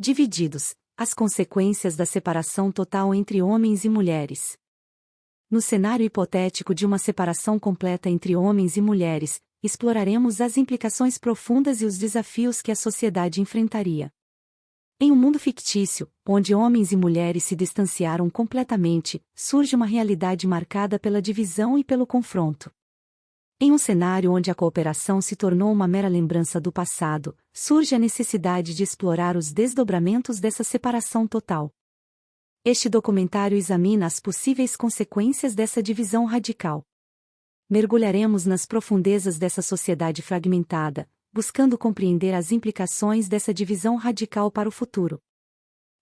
Divididos, as consequências da separação total entre homens e mulheres. No cenário hipotético de uma separação completa entre homens e mulheres, exploraremos as implicações profundas e os desafios que a sociedade enfrentaria. Em um mundo fictício, onde homens e mulheres se distanciaram completamente, surge uma realidade marcada pela divisão e pelo confronto. Em um cenário onde a cooperação se tornou uma mera lembrança do passado, surge a necessidade de explorar os desdobramentos dessa separação total. Este documentário examina as possíveis consequências dessa divisão radical. Mergulharemos nas profundezas dessa sociedade fragmentada, buscando compreender as implicações dessa divisão radical para o futuro.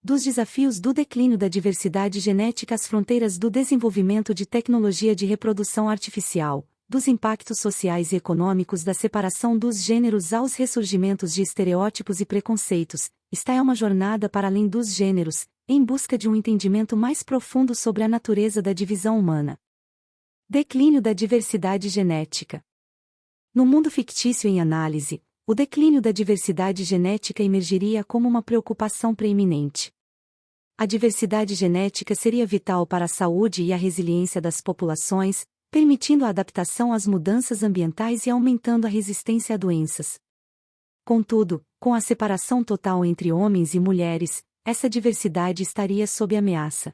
Dos desafios do declínio da diversidade genética às fronteiras do desenvolvimento de tecnologia de reprodução artificial, dos impactos sociais e econômicos da separação dos gêneros aos ressurgimentos de estereótipos e preconceitos, esta é uma jornada para além dos gêneros, em busca de um entendimento mais profundo sobre a natureza da divisão humana. Declínio da diversidade genética. No mundo fictício em análise, o declínio da diversidade genética emergiria como uma preocupação preeminente. A diversidade genética seria vital para a saúde e a resiliência das populações, permitindo a adaptação às mudanças ambientais e aumentando a resistência a doenças. Contudo, com a separação total entre homens e mulheres, essa diversidade estaria sob ameaça.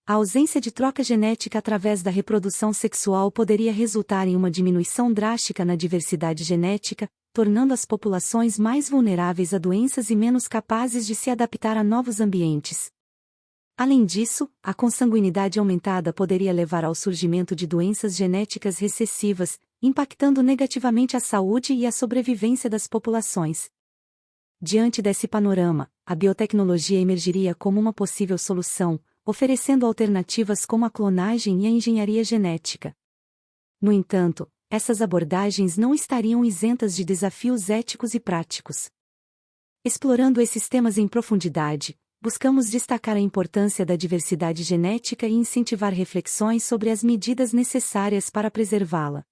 A ausência de troca genética através da reprodução sexual poderia resultar em uma diminuição drástica na diversidade genética, tornando as populações mais vulneráveis a doenças e menos capazes de se adaptar a novos ambientes. Além disso, a consanguinidade aumentada poderia levar ao surgimento de doenças genéticas recessivas, impactando negativamente a saúde e a sobrevivência das populações. Diante desse panorama, a biotecnologia emergiria como uma possível solução, oferecendo alternativas como a clonagem e a engenharia genética. No entanto, essas abordagens não estariam isentas de desafios éticos e práticos. Explorando esses temas em profundidade, buscamos destacar a importância da diversidade genética e incentivar reflexões sobre as medidas necessárias para preservá-la.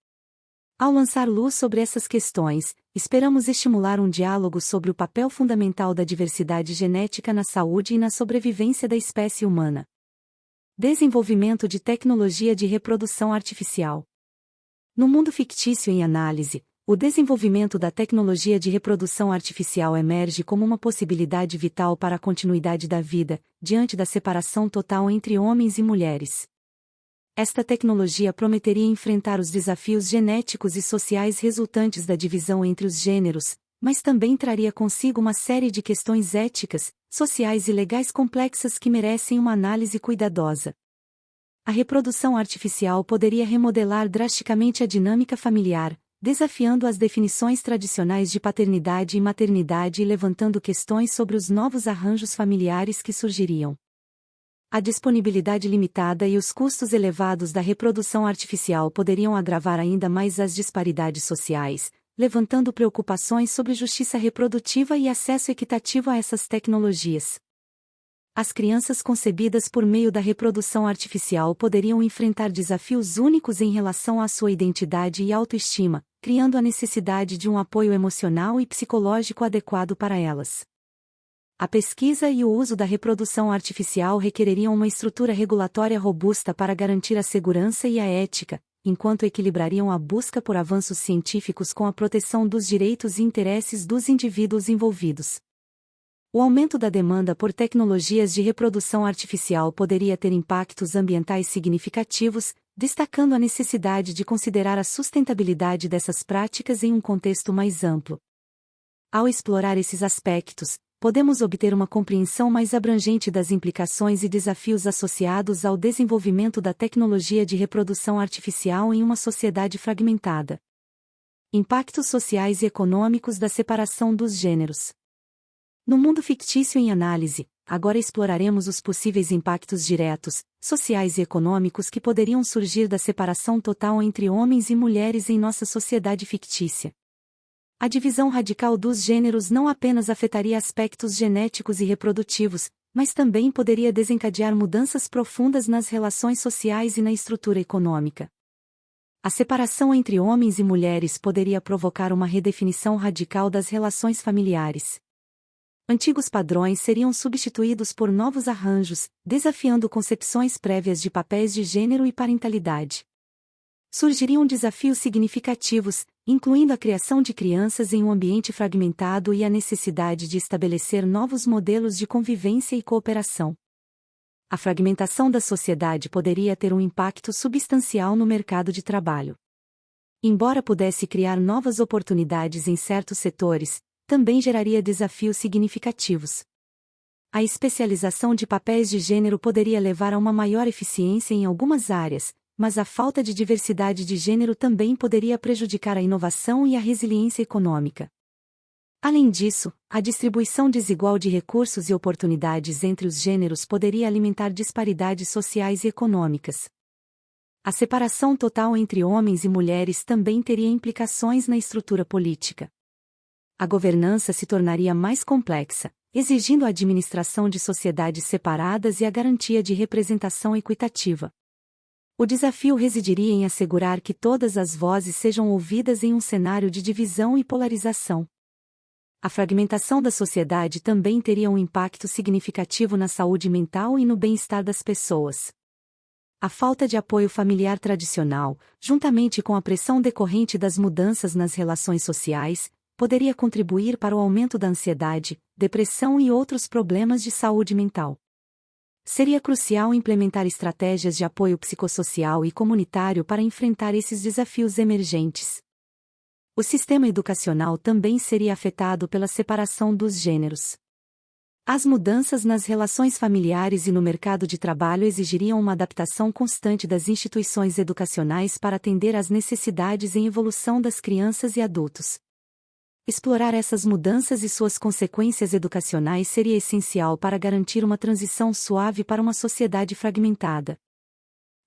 Ao lançar luz sobre essas questões, esperamos estimular um diálogo sobre o papel fundamental da diversidade genética na saúde e na sobrevivência da espécie humana. Desenvolvimento de tecnologia de reprodução artificial. No mundo fictício em análise, o desenvolvimento da tecnologia de reprodução artificial emerge como uma possibilidade vital para a continuidade da vida, diante da separação total entre homens e mulheres. Esta tecnologia prometeria enfrentar os desafios genéticos e sociais resultantes da divisão entre os gêneros, mas também traria consigo uma série de questões éticas, sociais e legais complexas que merecem uma análise cuidadosa. A reprodução artificial poderia remodelar drasticamente a dinâmica familiar, desafiando as definições tradicionais de paternidade e maternidade e levantando questões sobre os novos arranjos familiares que surgiriam. A disponibilidade limitada e os custos elevados da reprodução artificial poderiam agravar ainda mais as disparidades sociais, levantando preocupações sobre justiça reprodutiva e acesso equitativo a essas tecnologias. As crianças concebidas por meio da reprodução artificial poderiam enfrentar desafios únicos em relação à sua identidade e autoestima, criando a necessidade de um apoio emocional e psicológico adequado para elas. A pesquisa e o uso da reprodução artificial requereriam uma estrutura regulatória robusta para garantir a segurança e a ética, enquanto equilibrariam a busca por avanços científicos com a proteção dos direitos e interesses dos indivíduos envolvidos. O aumento da demanda por tecnologias de reprodução artificial poderia ter impactos ambientais significativos, destacando a necessidade de considerar a sustentabilidade dessas práticas em um contexto mais amplo. Ao explorar esses aspectos, podemos obter uma compreensão mais abrangente das implicações e desafios associados ao desenvolvimento da tecnologia de reprodução artificial em uma sociedade fragmentada. Impactos sociais e econômicos da separação dos gêneros. No mundo fictício em análise, agora exploraremos os possíveis impactos diretos, sociais e econômicos que poderiam surgir da separação total entre homens e mulheres em nossa sociedade fictícia. A divisão radical dos gêneros não apenas afetaria aspectos genéticos e reprodutivos, mas também poderia desencadear mudanças profundas nas relações sociais e na estrutura econômica. A separação entre homens e mulheres poderia provocar uma redefinição radical das relações familiares. Antigos padrões seriam substituídos por novos arranjos, desafiando concepções prévias de papéis de gênero e parentalidade. Surgiriam desafios significativos, incluindo a criação de crianças em um ambiente fragmentado e a necessidade de estabelecer novos modelos de convivência e cooperação. A fragmentação da sociedade poderia ter um impacto substancial no mercado de trabalho. Embora pudesse criar novas oportunidades em certos setores, também geraria desafios significativos. A especialização de papéis de gênero poderia levar a uma maior eficiência em algumas áreas, mas a falta de diversidade de gênero também poderia prejudicar a inovação e a resiliência econômica. Além disso, a distribuição desigual de recursos e oportunidades entre os gêneros poderia alimentar disparidades sociais e econômicas. A separação total entre homens e mulheres também teria implicações na estrutura política. A governança se tornaria mais complexa, exigindo a administração de sociedades separadas e a garantia de representação equitativa. O desafio residiria em assegurar que todas as vozes sejam ouvidas em um cenário de divisão e polarização. A fragmentação da sociedade também teria um impacto significativo na saúde mental e no bem-estar das pessoas. A falta de apoio familiar tradicional, juntamente com a pressão decorrente das mudanças nas relações sociais, poderia contribuir para o aumento da ansiedade, depressão e outros problemas de saúde mental. Seria crucial implementar estratégias de apoio psicossocial e comunitário para enfrentar esses desafios emergentes. O sistema educacional também seria afetado pela separação dos gêneros. As mudanças nas relações familiares e no mercado de trabalho exigiriam uma adaptação constante das instituições educacionais para atender às necessidades em evolução das crianças e adultos. Explorar essas mudanças e suas consequências educacionais seria essencial para garantir uma transição suave para uma sociedade fragmentada.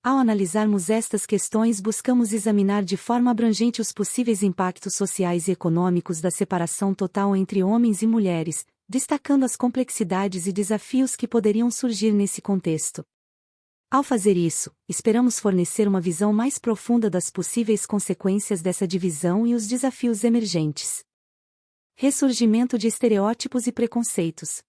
Ao analisarmos estas questões, buscamos examinar de forma abrangente os possíveis impactos sociais e econômicos da separação total entre homens e mulheres, destacando as complexidades e desafios que poderiam surgir nesse contexto. Ao fazer isso, esperamos fornecer uma visão mais profunda das possíveis consequências dessa divisão e os desafios emergentes. Ressurgimento de estereótipos e preconceitos.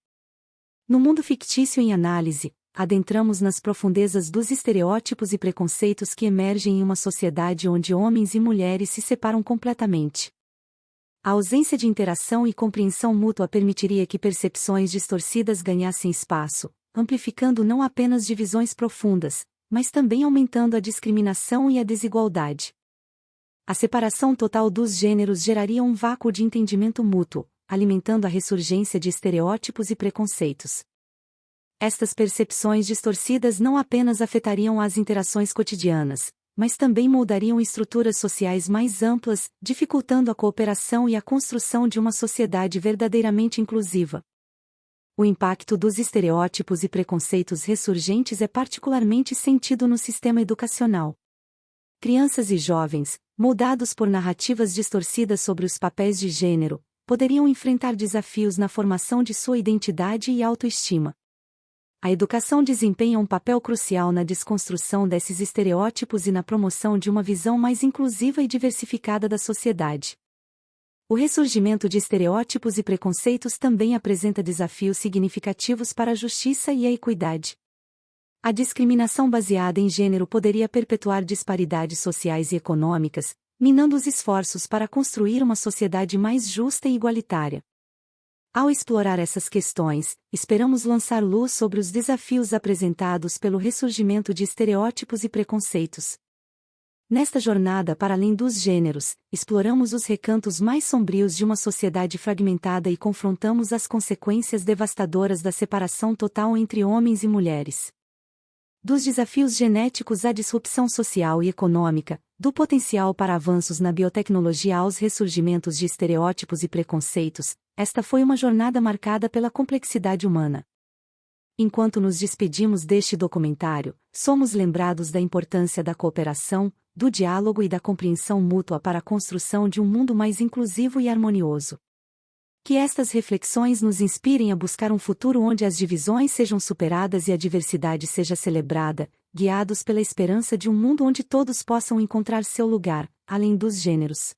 No mundo fictício em análise, adentramos nas profundezas dos estereótipos e preconceitos que emergem em uma sociedade onde homens e mulheres se separam completamente. A ausência de interação e compreensão mútua permitiria que percepções distorcidas ganhassem espaço, amplificando não apenas divisões profundas, mas também aumentando a discriminação e a desigualdade. A separação total dos gêneros geraria um vácuo de entendimento mútuo, alimentando a ressurgência de estereótipos e preconceitos. Estas percepções distorcidas não apenas afetariam as interações cotidianas, mas também moldariam estruturas sociais mais amplas, dificultando a cooperação e a construção de uma sociedade verdadeiramente inclusiva. O impacto dos estereótipos e preconceitos ressurgentes é particularmente sentido no sistema educacional. Crianças e jovens, moldados por narrativas distorcidas sobre os papéis de gênero, poderiam enfrentar desafios na formação de sua identidade e autoestima. A educação desempenha um papel crucial na desconstrução desses estereótipos e na promoção de uma visão mais inclusiva e diversificada da sociedade. O ressurgimento de estereótipos e preconceitos também apresenta desafios significativos para a justiça e a equidade. A discriminação baseada em gênero poderia perpetuar disparidades sociais e econômicas, minando os esforços para construir uma sociedade mais justa e igualitária. Ao explorar essas questões, esperamos lançar luz sobre os desafios apresentados pelo ressurgimento de estereótipos e preconceitos. Nesta jornada para além dos gêneros, exploramos os recantos mais sombrios de uma sociedade fragmentada e confrontamos as consequências devastadoras da separação total entre homens e mulheres. Dos desafios genéticos à disrupção social e econômica, do potencial para avanços na biotecnologia aos ressurgimentos de estereótipos e preconceitos, esta foi uma jornada marcada pela complexidade humana. Enquanto nos despedimos deste documentário, somos lembrados da importância da cooperação, do diálogo e da compreensão mútua para a construção de um mundo mais inclusivo e harmonioso. Que estas reflexões nos inspirem a buscar um futuro onde as divisões sejam superadas e a diversidade seja celebrada, guiados pela esperança de um mundo onde todos possam encontrar seu lugar, além dos gêneros.